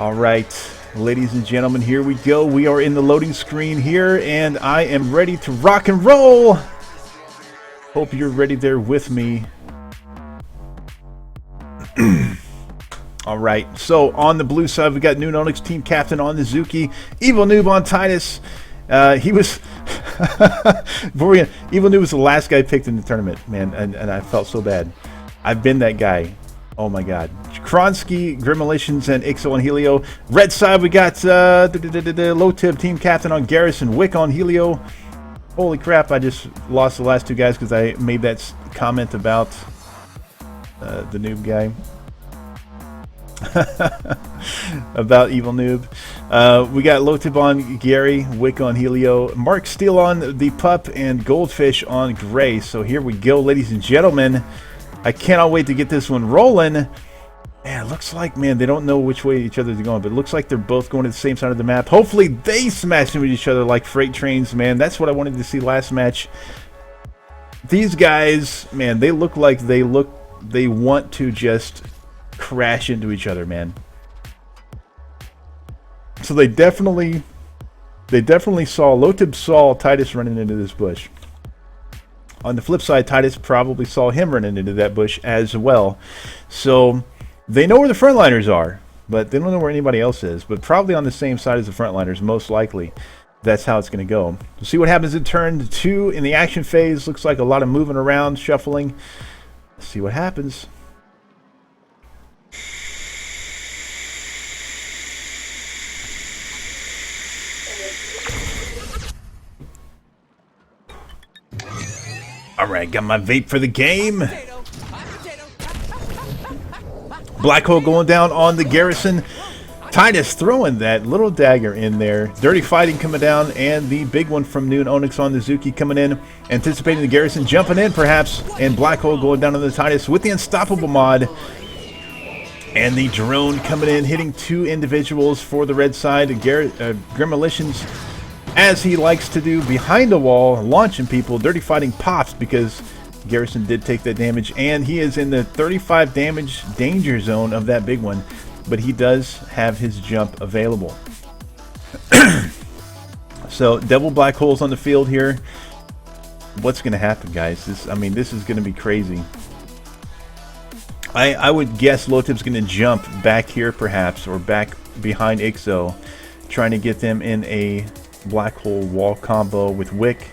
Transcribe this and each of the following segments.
All right, ladies and gentlemen, here we go. We are in the loading screen here, and I am ready to rock and roll. Hope you're ready there with me. All right, so on the blue side, we got NoonOnyx team captain on the Zuki, Evil Noob on Titus. He was Evil Noob was the last guy picked in the tournament, man, and I felt so bad. I've been that guy. Oh my god. Kronsky, Grimolitions, and Ixo on Helio. Red side, we got Lotib team captain on Garrison, Wick on Helio. Holy crap, I just lost the last two guys because I made that comment about the noob guy. About Evil Noob. We got Lotib on Gary, Wick on Helio, Mark Steele on the Pup, and Goldfish on Gray. So here we go, ladies and gentlemen. I cannot wait to get this one rolling. Man, it looks like, man, they don't know which way each other's going, but it looks like they're both going to the same side of the map. Hopefully they smash into each other like freight trains, man. That's what I wanted to see last match. These guys, man, they look like they want to just crash into each other, man. So they definitely saw, Lotib saw Titus running into this bush. On the flip side, Titus probably saw him running into that bush as well. So they know where the frontliners are, but they don't know where anybody else is. But probably on the same side as the frontliners, most likely. That's how it's going to go. We'll see what happens in turn 2 in the action phase. Looks like a lot of moving around, shuffling. Let's see what happens. Alright, got my vape for the game. Black hole going down on the Garrison. Titus throwing that little dagger in there. Dirty fighting coming down, and the big one from NoonOnyx on the Zuki coming in. Anticipating the Garrison jumping in, perhaps. And Black hole going down on the Titus with the Unstoppable mod. And the drone coming in, hitting 2 individuals for the red side. Grimolitions, as he likes to do, behind the wall, launching people. Dirty fighting pops because Garrison did take that damage, and he is in the 35 damage danger zone of that big one, but he does have his jump available. So double black holes on the field here. What's going to happen, guys? This is going to be crazy. I would guess Lotib's going to jump back here perhaps, or back behind Ixo, trying to get them in a black hole wall combo with Wick.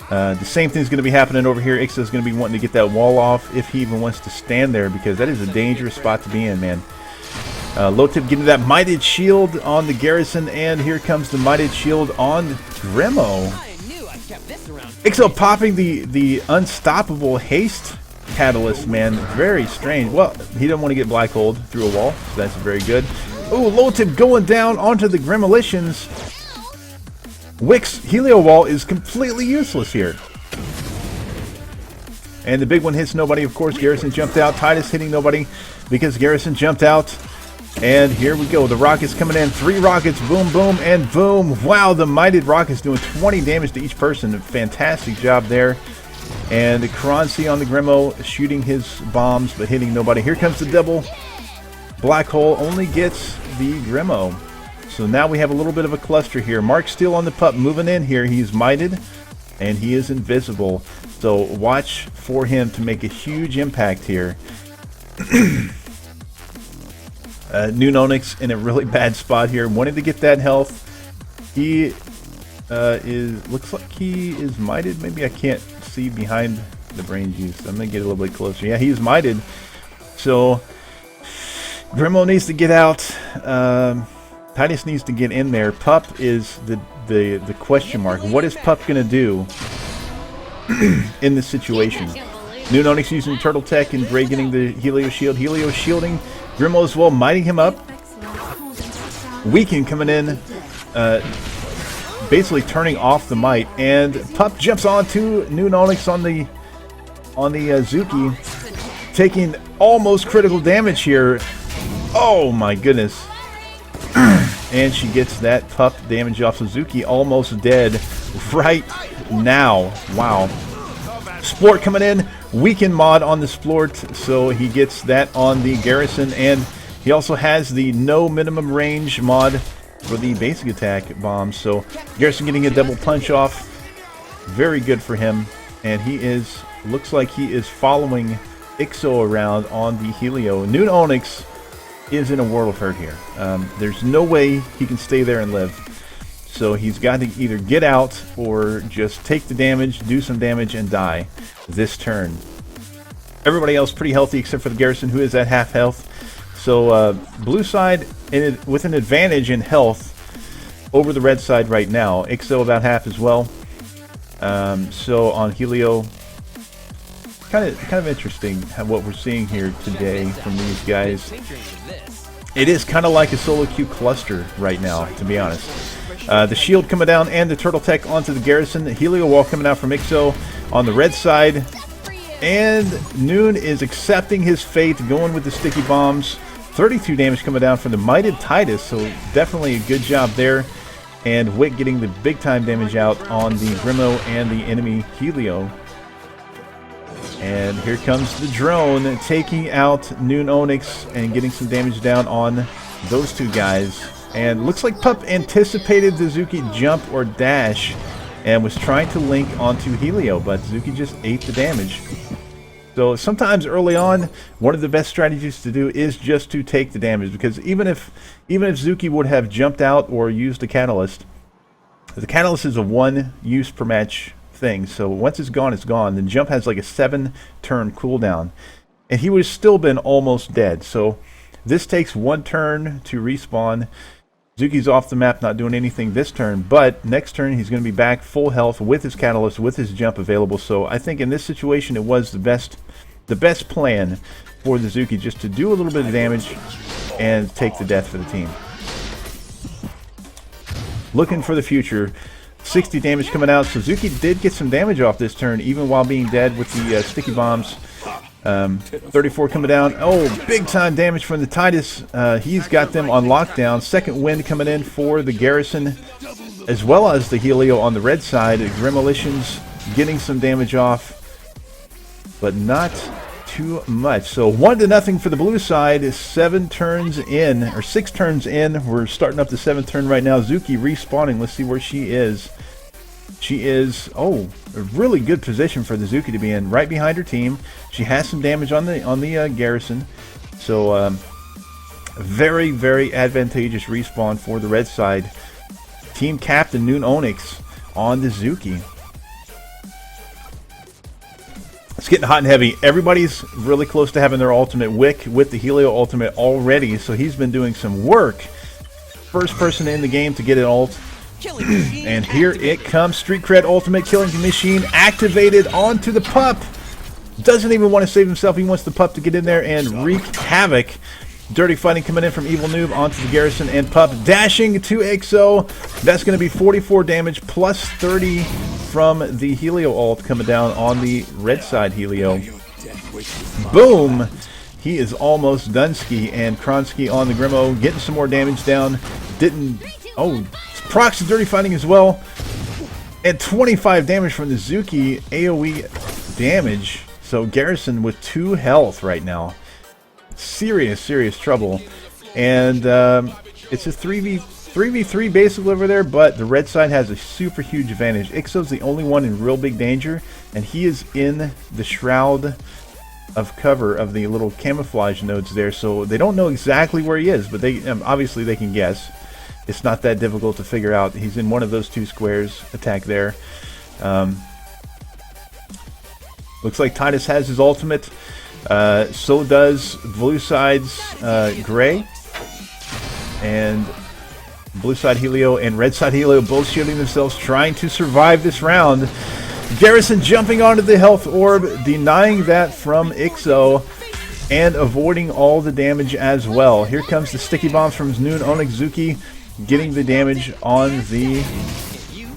The same thing's going to be happening over here. Ixo's going to be wanting to get that wall off if he even wants to stand there, because that is a dangerous spot to be in, man. Lotib getting that Mighted Shield on the Garrison, and here comes the Mighted Shield on Grimo. Ixo popping the Unstoppable Haste Catalyst, man. Very strange. Well, he didn't want to get black holed through a wall, so that's very good. Oh, Lotib going down onto the Grimolitions. Wick's Helio Wall is completely useless here. And the big one hits nobody, of course. Garrison jumped out. Titus hitting nobody because Garrison jumped out. And here we go. The rockets coming in. 3 rockets. Boom, boom, and boom. Wow, the Mighted Rockets doing 20 damage to each person. Fantastic job there. And Kroncy on the Grimo shooting his bombs but hitting nobody. Here comes the double. Black hole only gets the Grimo. So now we have a little bit of a cluster here. Mark Steele on the Pup moving in here. He's mighted and he is invisible. So watch for him to make a huge impact here. NoonOnyx in a really bad spot here. Wanted to get that health. He looks like he is mighted. Maybe I can't see behind the brain juice. I'm going to get a little bit closer. Yeah, he's mighted. So Grimo needs to get out. Titus needs to get in there. Pup is the question mark. What is Pup going to do in this situation? NoonOnyx using Turtle Tech and Gray getting the Helio Shield. Helio shielding Grimo as well, mighting him up. Weekend coming in, basically turning off the might. And Pup jumps onto NoonOnyx on the Zuki, taking almost critical damage here. Oh my goodness. And she gets that Pup damage off Suzuki, almost dead right now. Wow. Splort coming in. Weekend mod on the Splort, so he gets that on the Garrison, and He also has the no minimum range mod for the basic attack bombs. So Garrison getting a double punch off. Very good for him. And he is, looks like he is following Ixo around on the Helio. NoonOnyx is in a world of hurt here. There's no way he can stay there and live. So he's got to either get out or just take the damage, do some damage, and die this turn. Everybody else pretty healthy except for the Garrison, who is at half health. So blue side with an advantage in health over the red side right now. Ixo about half as well. So on Helio, kind of interesting what we're seeing here today from these guys. It is kind of like a solo queue cluster right now, to be honest. The shield coming down and the turtle tech onto the Garrison. The Helio wall coming out from Ixo on the red side. And Noon is accepting his fate, going with the sticky bombs. 32 damage coming down from the Mighted Titus, so definitely a good job there. And Wick getting the big time damage out on the Grimo and the enemy Helio. And here comes the drone taking out NoonOnyx and getting some damage down on those two guys. And looks like Pup anticipated the Zuki jump or dash and was trying to link onto Helio, but Zuki just ate the damage. So sometimes early on, one of the best strategies to do is just to take the damage, because even if Zuki would have jumped out or used a catalyst, the catalyst is a 1 use per match thing. So once it's gone, it's gone. The jump has like a 7-turn cooldown, and he would have still been almost dead. So this takes 1 turn to respawn. Zuki's off the map, not doing anything this turn, but next turn he's going to be back full health with his catalyst, with his jump available. So I think in this situation it was the best plan for the Zuki, just to do a little bit of damage and take the death for the team. Looking for the future, 60 damage coming out. So Zuki did get some damage off this turn, even while being dead with the sticky bombs. 34 coming down. Oh, big time damage from the Titus. He's got them on lockdown. Second wind coming in for the Garrison, as well as the Helio on the red side. Gremolitions getting some damage off, but not too much. So 1-0 for the blue side. 7 turns in, or 6 turns in. We're starting up the 7th turn right now. Zuki respawning. Let's see where she is. She is, oh, a really good position for the Zuki to be in, right behind her team. She has some damage on the Garrison, so very, very advantageous respawn for the red side. Team captain NoonOnyx on the Zuki. It's getting hot and heavy. Everybody's really close to having their ultimate. Wick with the Helio ultimate already, so he's been doing some work. First person in the game to get an ult. And here it comes. Street Cred ultimate killing machine activated onto the Pup. Doesn't even want to save himself. He wants the Pup to get in there and wreak havoc. Dirty fighting coming in from Evil Noob onto the Garrison, and Pup dashing to Ixo. That's going to be 44 damage plus 30 from the Helio ult coming down on the red side Helio. Boom! He is almost done-ski, and Kronsky on the Grimo getting some more damage down. Didn't... Oh, procs dirty fighting as well. And 25 damage from the Zuki AoE damage. So Garrison with 2 health right now. Serious trouble. And it's a 3v3 basically over there, but the red side has a super huge advantage. Ixo's the only one in real big danger, and he is in the shroud of cover of the little camouflage nodes there, so they don't know exactly where he is, but they obviously they can guess. It's not that difficult to figure out. He's in one of those 2 squares. Attack there. Looks like Titus has his ultimate. So does blue side's Gray. And blue side Helio and red side Helio both shielding themselves, trying to survive this round. Garrison jumping onto the health orb, denying that from Ixo, and avoiding all the damage as well. Here comes the sticky bombs from NoonOnyx. Zuki getting the damage on the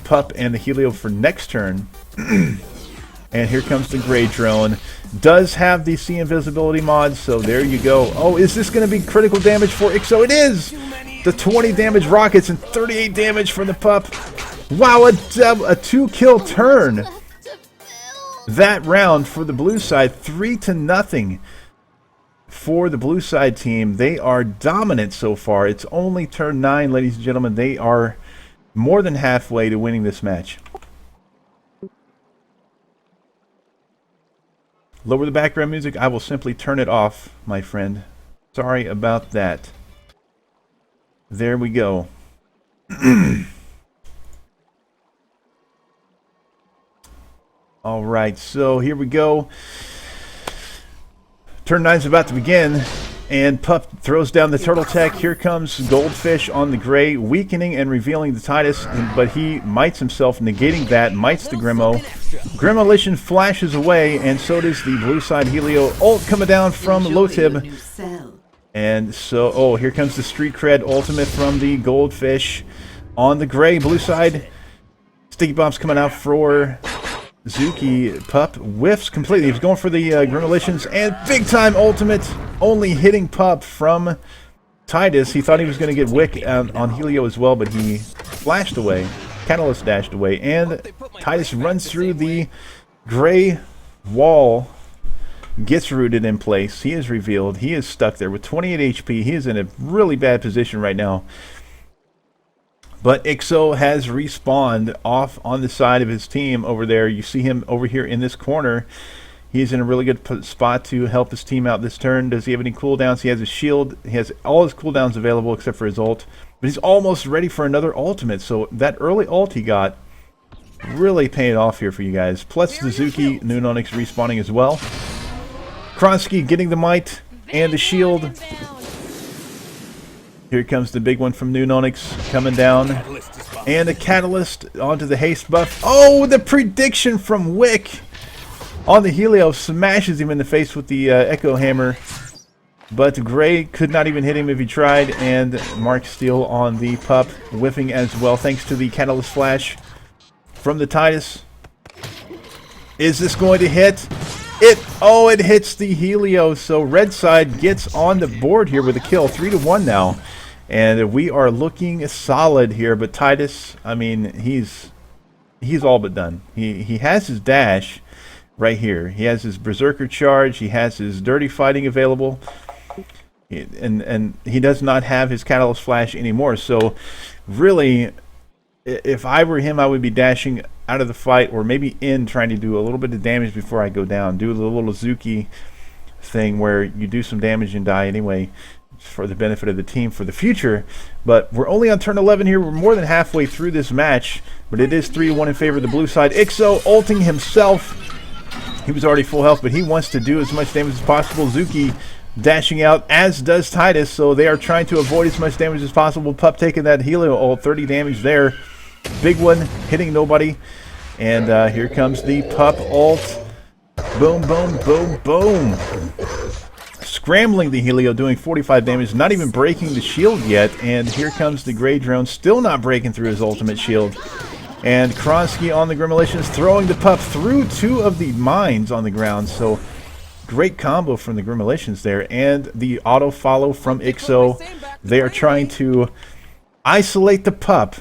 Pup and the Helio for next turn. And here comes the Gray drone. Does have the C invisibility mod, so there you go. Oh, is this going to be critical damage for Ixo? It is! The 20 damage rockets and 38 damage from the Pup. Wow, a 2-kill turn. That round for the blue side, 3-0. for the blue side team. They are dominant so far. It's only turn 9, ladies and gentlemen. They are more than halfway to winning this match. Lower the background music. I will simply turn it off, my friend. Sorry about that. There we go. All right, so here we go. Turn 9's about to begin, and Pup throws down the Turtle Tech. Here comes Goldfish on the Gray, weakening and revealing the Titus, but he mites himself, negating that, mites the Grimo. Gremolition flashes away, and so does the blue side Helio. Ult coming down from Lotib. And so, oh, here comes the Street Cred ultimate from the Goldfish on the Gray. Blue side, Sticky Bombs coming out for Zuki. Pup whiffs completely. He was going for the Gremolitions, and big time ultimate, only hitting Pup from Titus. He thought he was going to get Wick on Helio as well, but he flashed away. Catalyst dashed away, and Titus runs through the Gray wall, gets rooted in place. He is revealed. He is stuck there with 28 HP. He is in a really bad position right now. But Ixo has respawned off on the side of his team over there. You see him over here in this corner. He's in a really good spot to help his team out this turn. Does he have any cooldowns? He has a shield. He has all his cooldowns available except for his ult. But he's almost ready for another ultimate. So that early ult he got really paid off here for you guys. Plus the Zuki NoonOnyx respawning as well. Kronsky getting the might and the shield. Here comes the big one from NoonOnyx coming down. And a catalyst onto the haste buff. Oh, the prediction from Wick on the Helio smashes him in the face with the Echo Hammer. But Gray could not even hit him if he tried. And Mark Steele on the Pup, whiffing as well thanks to the catalyst flash from the Titus. Is this going to hit? It hits the Helio. So red side gets on the board here with a kill. 3-1 now. And we are looking solid here, but Titus, I mean, he's all but done. He has his dash right here. He has his Berserker charge. He has his Dirty Fighting available, and he does not have his Catalyst Flash anymore. So, really, if I were him, I would be dashing out of the fight, or maybe in trying to do a little bit of damage before I go down. Do the little Zuki thing where you do some damage and die anyway, for the benefit of the team for the future. But we're only on turn 11 here. We're more than halfway through this match, but it is 3-1 in favor of the blue side. Ixo ulting himself. He was already full health, but he wants to do as much damage as possible. Zuki dashing out, as does Titus, so they are trying to avoid as much damage as possible. Pup taking that Helio ult, 30 damage there. Big one, hitting nobody. And here comes the Pup ult. Boom, boom, boom, boom. Scrambling the Helio, doing 45 damage, not even breaking the shield yet. And here comes the Grey Drone, still not breaking through his ultimate shield. And Kronsky on the Gremolitions, throwing the Pup through 2 of the mines on the ground. So great combo from the Gremolitions there. And the auto follow from Ixo. They are trying to isolate the Pup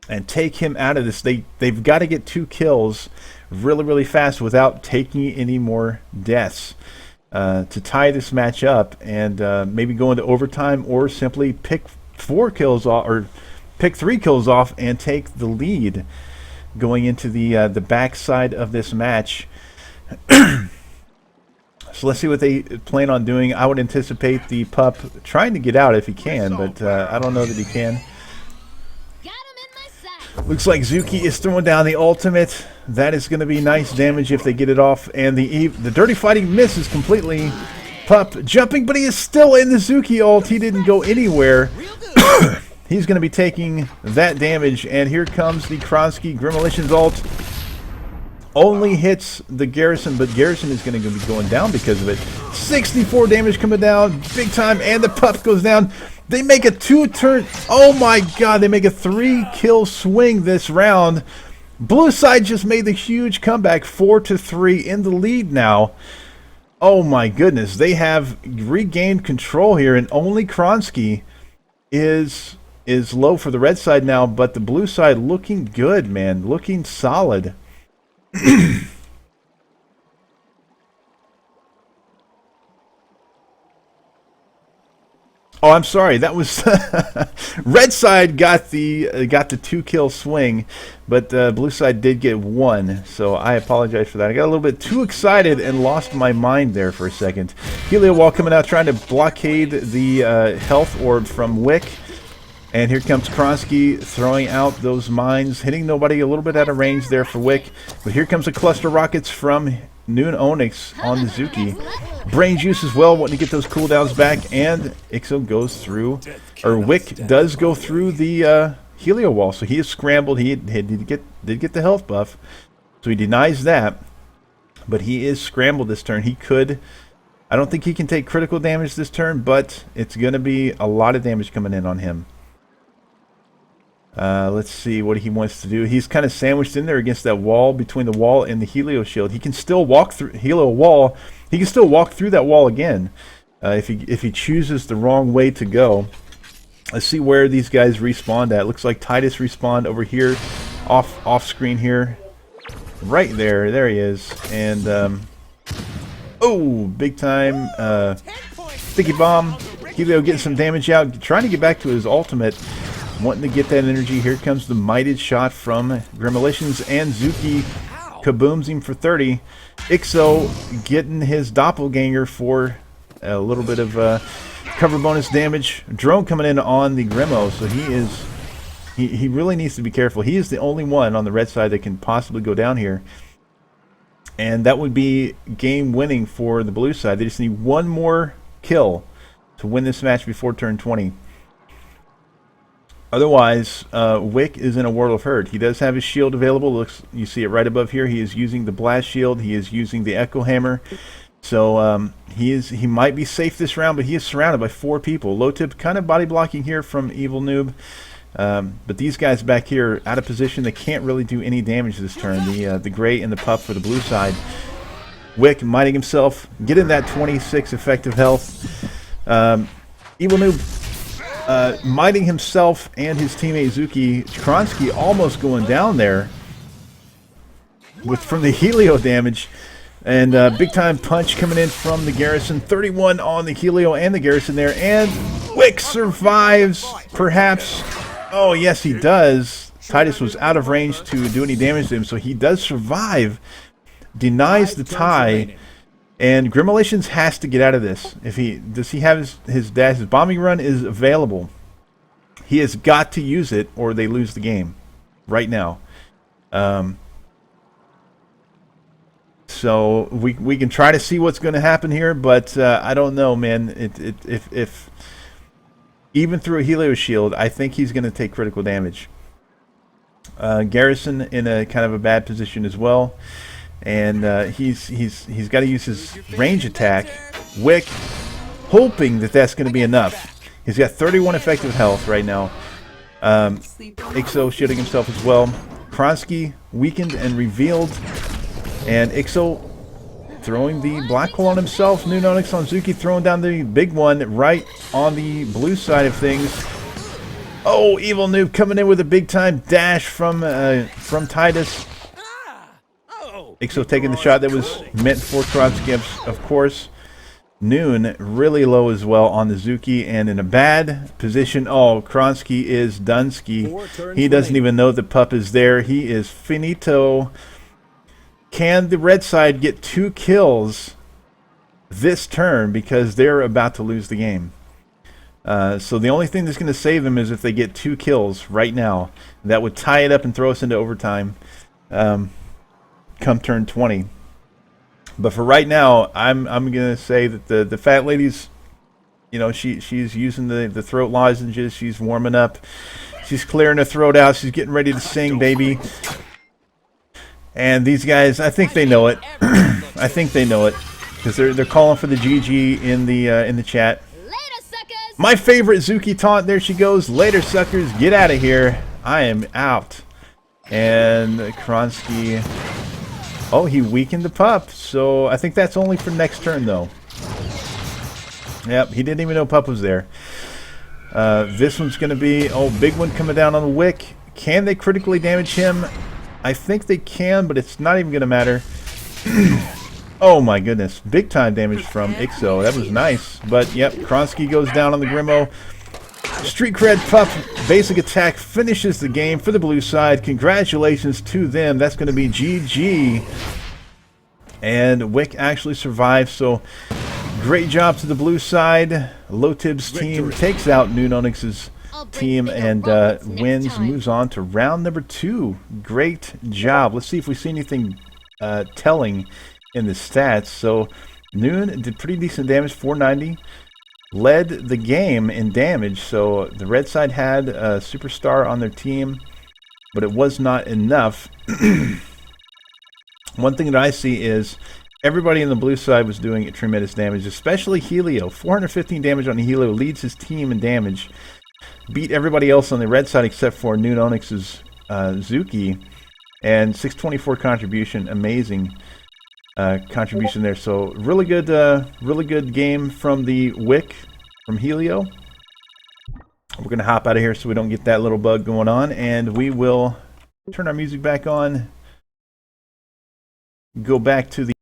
and take him out of this. They've got to get 2 kills really, really fast without taking any more deaths. To tie this match up and maybe go into overtime, or simply pick 4 kills off, or pick 3 kills off and take the lead going into the backside of this match. So let's see what they plan on doing. I would anticipate the Pup trying to get out if he can, but I don't know that he can. Looks like Zuki is throwing down the ultimate. That is going to be nice damage if they get it off. And the Dirty Fighting misses completely. Pup jumping, but he is still in the Zuki ult. He didn't go anywhere. He's going to be taking that damage. And here comes the Kronsky Gremolitions ult. Only hits the Garrison, but Garrison is going to be going down because of it. 64 damage coming down, big time, and the Pup goes down. They make a 2-turn. Oh my god, they make a 3-kill swing this round. Blue side just made the huge comeback, 4-3 in the lead now. Oh my goodness, they have regained control here, and only Kronsky is low for the red side now, but the blue side looking good, man, looking solid. Oh, I'm sorry. That was red side got the 2-kill swing, but blue side did get 1. So I apologize for that. I got a little bit too excited and lost my mind there for a second. Helio Wall coming out trying to blockade the health orb from Wick. And here comes Kronsky throwing out those mines, hitting nobody, a little bit out of range there for Wick. But here comes a cluster of rockets from NoonOnyx on the Zuki. Brain Juice as well, wanting to get those cooldowns back. And Ixo goes through, or Wick does go through the Helio Wall. So he is scrambled. He did get the health buff. So he denies that. But he is scrambled this turn. He could, I don't think he can take critical damage this turn, but it's going to be a lot of damage coming in on him. Let's see what he wants to do. He's kind of sandwiched in there against that wall, between the wall and the Helio shield. He can still walk through Helio wall. He can still walk through that wall again if he chooses the wrong way to go. Let's see where these guys respawned at. Looks like Titus respawned over here, off screen here, right there. There he is. And oh, big time sticky bomb. Helio getting some damage out, trying to get back to his ultimate. Wanting to get that energy. Here comes the mighted shot from Grimulations, and Zuki kabooms him for 30. Ixo getting his doppelganger for a little bit of cover bonus damage. Drone coming in on the Grimo, so he really needs to be careful. He is the only one on the red side that can possibly go down here, and that would be game winning for the blue side. They just need one more kill to win this match before turn 20. Otherwise, Wick is in a world of hurt. He does have his shield available. Looks, you see it right above here. He is using the blast shield. He is using the echo hammer. So he might be safe this round, but he is surrounded by 4 people. Lotib kind of body blocking here from Evil Noob. But these guys back here out of position. They can't really do any damage this turn. The gray and the pup for the blue side. Wick mighting himself, getting that 26 effective health. Evil Noob mighting himself and his teammate Zuki. Kronsky almost going down there from the Helio damage. And big time punch coming in from the Garrison. 31 on the Helio and the Garrison there. And Wick survives, perhaps. Oh, yes, he does. Titus was out of range to do any damage to him, so he does survive. Denies the tie. And Grimulations has to get out of this. Does he have his dash? His bombing run is available. He has got to use it, or they lose the game right now. So we can try to see what's going to happen here, but I don't know, man. If even through a Helio shield, I think he's going to take critical damage. Garrison in a kind of a bad position as well. And he's got to use his range attack. Wick, hoping that that's going to be enough. He's got 31 effective health right now. Ixo shooting himself as well. Kronsky weakened and revealed. And Ixo throwing the black hole on himself. NoonOnyx on Zuki throwing down the big one right on the blue side of things. Oh, Evil Noob coming in with a big time dash from Titus. Ixo taking the shot that was meant for Kronsky, of course. Noon really low as well on the Zuki and in a bad position. Oh, Kronsky is Dunsky. He doesn't even know the pup is there. He is finito. Can the red side get 2 kills this turn, because they're about to lose the game? So the only thing that's going to save them is if they get 2 kills right now. That would tie it up and throw us into overtime. Come turn 20. But for right now, I'm gonna say that the fat lady's, you know, she's using the throat lozenges. She's warming up. She's clearing her throat out. She's getting ready to sing, baby. And these guys, I think they know it. I think they know it, because they're calling for the GG in the chat. Later, suckers. My favorite Zuki taunt. There she goes. Later, suckers. Get out of here. I am out. And Kronsky. Oh, he weakened the pup, so I think that's only for next turn, though. Yep, he didn't even know pup was there. This one's going to be, oh, big one coming down on the Wick. Can they critically damage him? I think they can, but it's not even going to matter. Oh my goodness, big time damage from Ixo. That was nice. But yep, Kronsky goes down on the Grimo. Street Cred Pup basic attack finishes the game for the blue side. Congratulations to them. That's going to be GG. And Wick actually survived, so great job to the blue side. Lotib's team takes out NoonOnyx's team and wins, moves on to round number 2. Great job. Let's see if we see anything telling in the stats. So Noon did pretty decent damage, 490. Led the game in damage, so the red side had a superstar on their team, but it was not enough. One thing that I see is everybody in the blue side was doing tremendous damage, especially Helio. 415 damage on Helio, leads his team in damage. Beat everybody else on the red side except for NoonOnyx's Zuki. And 624 contribution, amazing contribution there. So really good game from the Wick, from Helio. We're going to hop out of here so we don't get that little bug going on, and we will turn our music back on. Go back to the